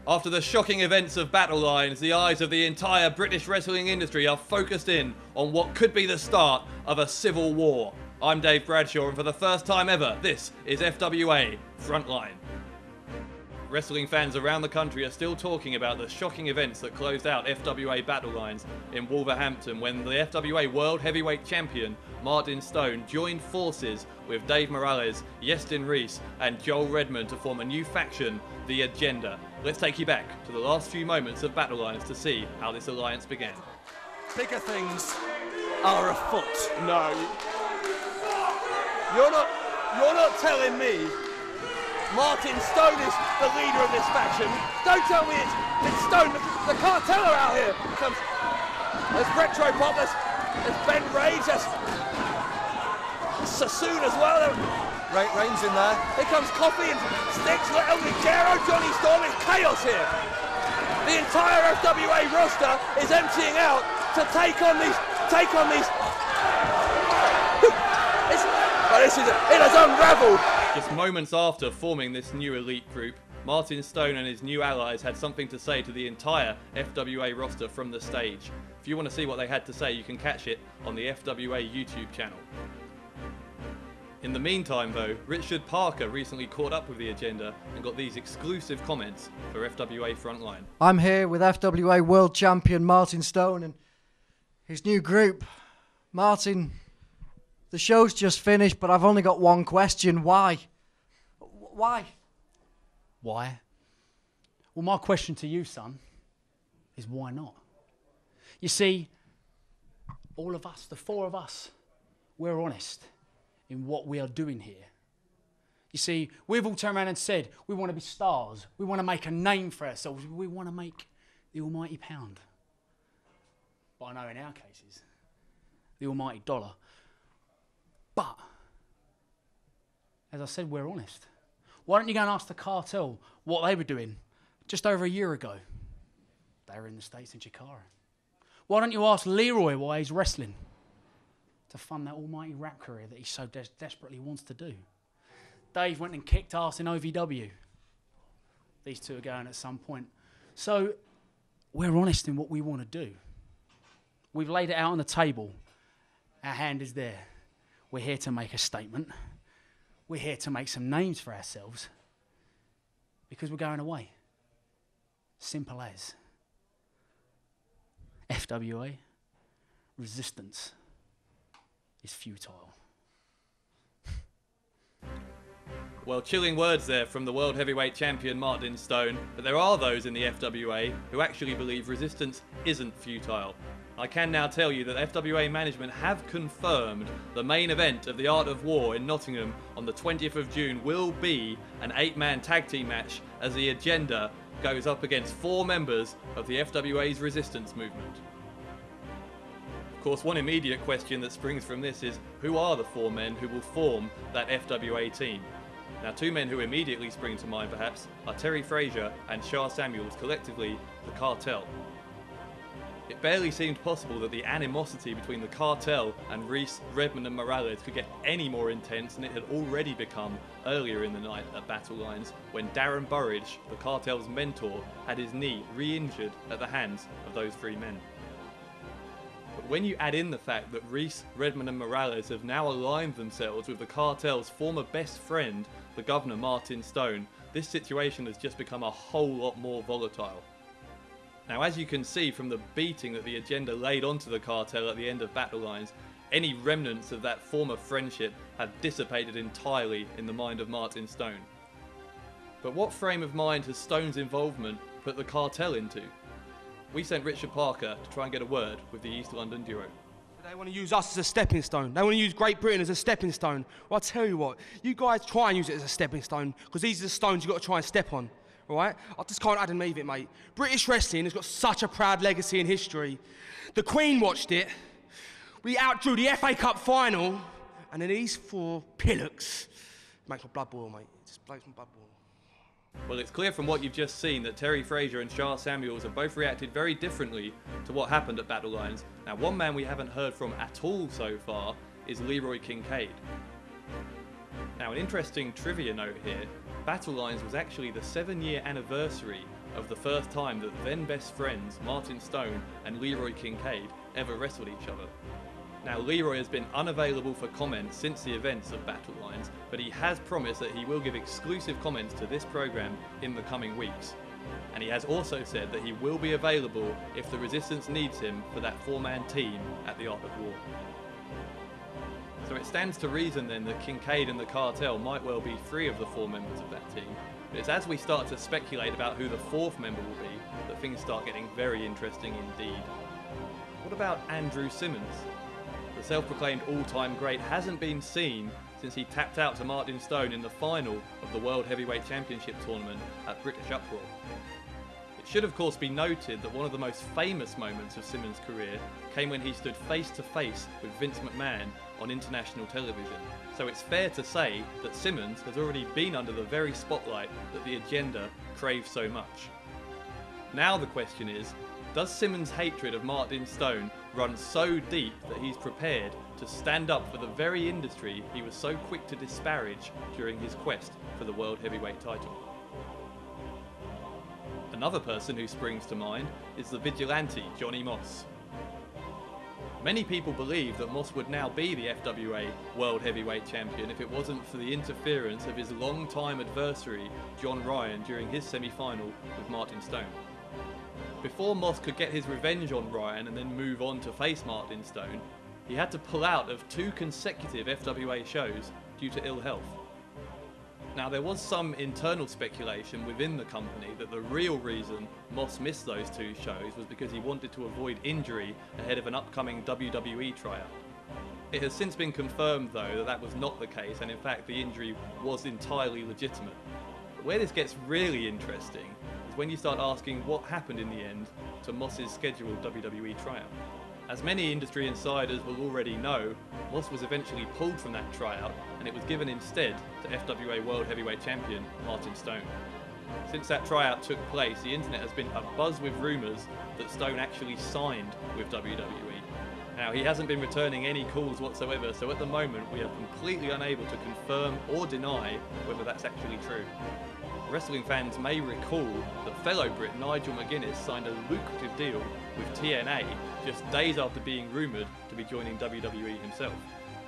After the shocking events of Battle Lines, the eyes of the entire British wrestling industry are focused in on what could be the start of a civil war. I'm Davd Bradshaw, and for the first time ever, this is FWA Front Line. Wrestling fans around the country are still talking about the shocking events that closed out FWA Battle Lines in Wolverhampton when the FWA World Heavyweight Champion Martin Stone joined forces with Dave Morales, Yestin Reese and Joel Redmond to form a new faction, the Agenda. Let's take you back to the last few moments of Battle Lines to see how this alliance began. Bigger things are afoot. No. You're not telling me Martin Stone is the leader of this faction. Don't tell me it's Stone. The Kartel are out here. There's Retro Pop, there's Ben Rage, there's Sassoon as well. Rain's in there. Here comes Coffee and Sticks, El Ligero, Johnny Storm. It's chaos here. The entire FWA roster is emptying out to take on these. It has unravelled. Just moments after forming this new elite group, Martin Stone and his new allies had something to say to the entire FWA roster from the stage. If you want to see what they had to say, you can catch it on the FWA YouTube channel. In the meantime though, Richard Parker recently caught up with the Agenda and got these exclusive comments for FWA Frontline. I'm here with FWA World Champion Martin Stone and his new group. Martin, the show's just finished, but I've only got one question. Why? Why? Why? Well, my question to you, son, is why not? You see, all of us, the four of us, we're honest in what we are doing here. You see, we've all turned around and said we want to be stars. We want to make a name for ourselves. We want to make the almighty pound. But I know in our cases, the almighty dollar. But, as I said, we're honest. Why don't you go and ask the Kartel what they were doing just over a year ago? They were in the States in Chikara. Why don't you ask Leroy why he's wrestling? To fund that almighty rap career that he so desperately wants to do. Dave went and kicked ass in OVW. These two are going at some point. So, we're honest in what we want to do. We've laid it out on the table. Our hand is there. We're here to make a statement. We're here to make some names for ourselves because we're going away. Simple as. FWA, resistance is futile. Well, chilling words there from the World Heavyweight Champion Martin Stone, but there are those in the FWA who actually believe resistance isn't futile. I can now tell you that FWA management have confirmed the main event of the Art of War in Nottingham on the 20th of June will be an 8-man tag team match as the Agenda goes up against 4 members of the FWA's resistance movement. Of course, one immediate question that springs from this is, who are the 4 men who will form that FWA team? Now, 2 men who immediately spring to mind perhaps are Terry Frazier and Shah Samuels, collectively the Kartel. It barely seemed possible that the animosity between the Kartel and Reese, Redmond and Morales could get any more intense than it had already become earlier in the night at Battle Lines when Darren Burridge, the Kartel's mentor, had his knee re-injured at the hands of those 3 men. But when you add in the fact that Reese, Redmond and Morales have now aligned themselves with the Kartel's former best friend, the Governor Martin Stone, this situation has just become a whole lot more volatile. Now, as you can see from the beating that the Agenda laid onto the Kartel at the end of Battle Lines, any remnants of that former friendship have dissipated entirely in the mind of Martin Stone. But what frame of mind has Stone's involvement put the Kartel into? We sent Richard Parker to try and get a word with the East London duo. They want to use us as a stepping stone. They want to use Great Britain as a stepping stone. Well, I'll tell you what, you guys try and use it as a stepping stone because these are the stones you've got to try and step on. Right? I just can't add and leave it, mate. British wrestling has got such a proud legacy in history. The Queen watched it. We outdrew the FA Cup final. And then these 4 pillocks makes my blood boil, mate. It just blows my blood boil. Well, it's clear from what you've just seen that Terry Frazier and Shah Samuels have both reacted very differently to what happened at Battle Lines. Now, one man we haven't heard from at all so far is Leroy Kincaid. Now, an interesting trivia note here Battle Lines was actually the 7-year anniversary of the first time that then best friends Martin Stone and Leroy Kincaid ever wrestled each other. Now, Leroy has been unavailable for comment since the events of Battle Lines, but he has promised that he will give exclusive comments to this program in the coming weeks. And he has also said that he will be available if the Resistance needs him for that 4-man team at the Art of War. So it stands to reason then that Kincaid and the Kartel might well be 3 of the 4 members of that team. But it's as we start to speculate about who the 4th member will be that things start getting very interesting indeed. What about Andrew Simmons? The self-proclaimed all-time great hasn't been seen since he tapped out to Martin Stone in the final of the World Heavyweight Championship tournament at British Uproar. It should of course be noted that one of the most famous moments of Simmons' career came when he stood face to face with Vince McMahon on international television. So it's fair to say that Simmons has already been under the very spotlight that the Agenda craves so much. Now the question is, does Simmons' hatred of Martin Stone run so deep that he's prepared to stand up for the very industry he was so quick to disparage during his quest for the World Heavyweight title? Another person who springs to mind is the vigilante Johnny Moss. Many people believe that Moss would now be the FWA World Heavyweight Champion if it wasn't for the interference of his long-time adversary John Ryan during his semi-final with Martin Stone. Before Moss could get his revenge on Ryan and then move on to face Martin Stone, he had to pull out of 2 consecutive FWA shows due to ill health. Now, there was some internal speculation within the company that the real reason Moss missed those 2 shows was because he wanted to avoid injury ahead of an upcoming WWE tryout. It has since been confirmed though that that was not the case, and in fact the injury was entirely legitimate. But where this gets really interesting is when you start asking what happened in the end to Moss's scheduled WWE tryout. As many industry insiders will already know, Moss was eventually pulled from that tryout and it was given instead to FWA World Heavyweight Champion Martin Stone. Since that tryout took place, the internet has been abuzz with rumours that Stone actually signed with WWE. Now, he hasn't been returning any calls whatsoever, so at the moment we are completely unable to confirm or deny whether that's actually true. Wrestling fans may recall that fellow Brit Nigel McGuinness signed a lucrative deal with TNA just days after being rumoured to be joining WWE himself.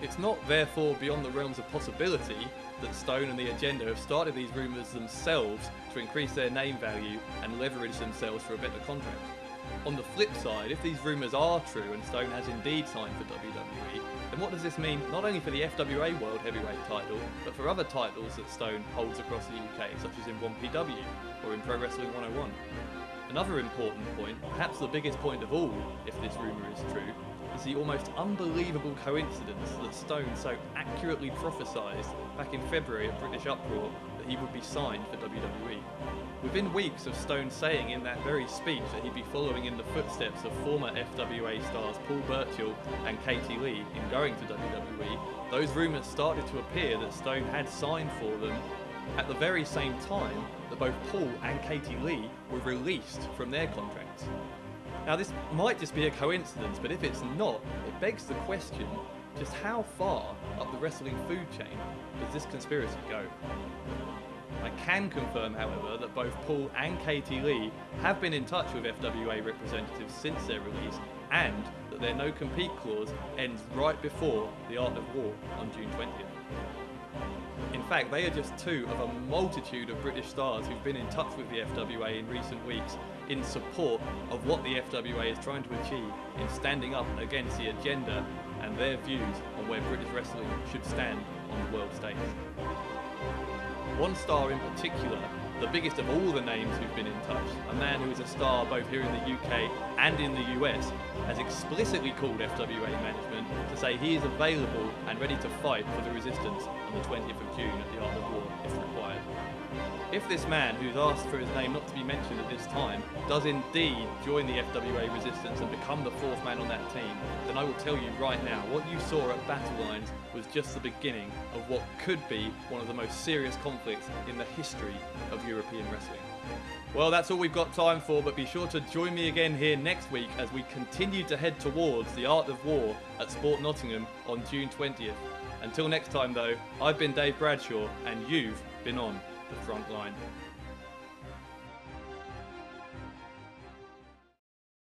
It's not therefore beyond the realms of possibility that Stone and the Agenda have started these rumours themselves to increase their name value and leverage themselves for a better contract. On the flip side, if these rumours are true and Stone has indeed signed for WWE, then what does this mean not only for the FWA World Heavyweight title, but for other titles that Stone holds across the UK, such as in 1PW or in Pro Wrestling 101? Another important point, perhaps the biggest point of all, if this rumour is true, is the almost unbelievable coincidence that Stone so accurately prophesied back in February at British Uproar that he would be signed for WWE. Within weeks of Stone saying in that very speech that he'd be following in the footsteps of former FWA stars Paul Burchill and Katie Lee in going to WWE, those rumours started to appear that Stone had signed for them at the very same time that both Paul and Katie Lee were released from their contracts. Now, this might just be a coincidence, but if it's not, it begs the question, just how far up the wrestling food chain does this conspiracy go? I can confirm, however, that both Paul and Katie Lee have been in touch with FWA representatives since their release, and that their no-compete clause ends right before the Art of War on June 20th. In fact, they are just 2 of a multitude of British stars who've been in touch with the FWA in recent weeks in support of what the FWA is trying to achieve in standing up against the Agenda and their views on where British wrestling should stand on the world stage. One star in particular, the biggest of all the names who've been in touch, a man who is a star both here in the UK and in the US, has explicitly called FWA management to say he is available and ready to fight for the Resistance on the 20th of June at the Art of War if required. If this man, who's asked for his name not to be mentioned at this time, does indeed join the FWA Resistance and become the 4th man on that team, then I will tell you right now, what you saw at Battle Lines was just the beginning of what could be one of the most serious conflicts in the history of European wrestling. Well, that's all we've got time for, but be sure to join me again here next week as we continue to head towards the Art of War at Sport Nottingham on June 20th. Until next time though, I've been Davd Bradshaw and you've been on the front line.